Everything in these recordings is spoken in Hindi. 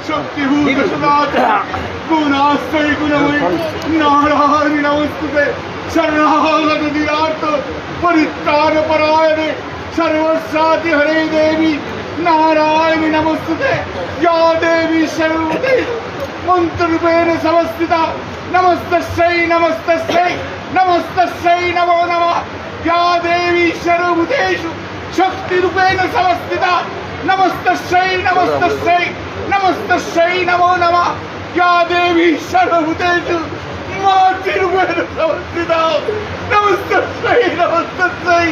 शक्तिभूत सनातन गुणाश्रय गुणमयी नारायण नमस्तुते शरणागत दीनार्थ परित्राण परायणे सर्वसाति हरे देवी नारायण नमस्तुते या देवी सर्वभूते मंत्ररूपेण समस्थिता नमस्तस्यै नमस्तस्यै नमस्तस्यै नमो नमः या देवी सर्वभूतेषु शक्तिरूपेण समस्थिता नमस्तस्यै नमस्तस्यै नमस्तस्यै नमो नमः या देवी सर्वभूतेषु मातृरूपेण समस्थिता नमस्तस्यै नमस्तस्यै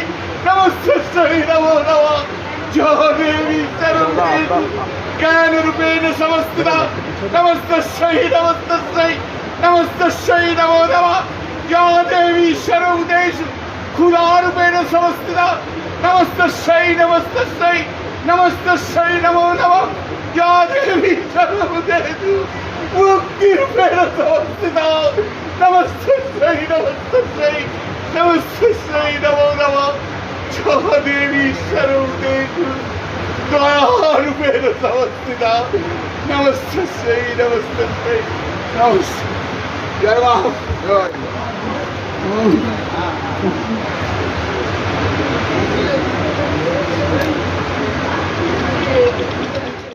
नमस्तस्यै नमो नमः या देवी सर्वभूतेषु ज्ञानरूपेण समस्थिता नमस्तस्यै नमस्तस्यै नमस्तस्यै नमो नमः या देवी सर्वभूतेषु खुदारूपेण समस्थिता नमस्तस्यै नमस्तस्यै नमस्तस्यै नमो नमः या देवी सर्वभूतेषु मुक्तिरूपेण समस्थिता नमस्तस्यै नमस्तस्यै नमस्तस्यै नमो नमः या देवी सर्वभूतेषु दयारूपेण समस्थिता नमस्तस्यै नमस्तस्यै नमस्ते जय मां जय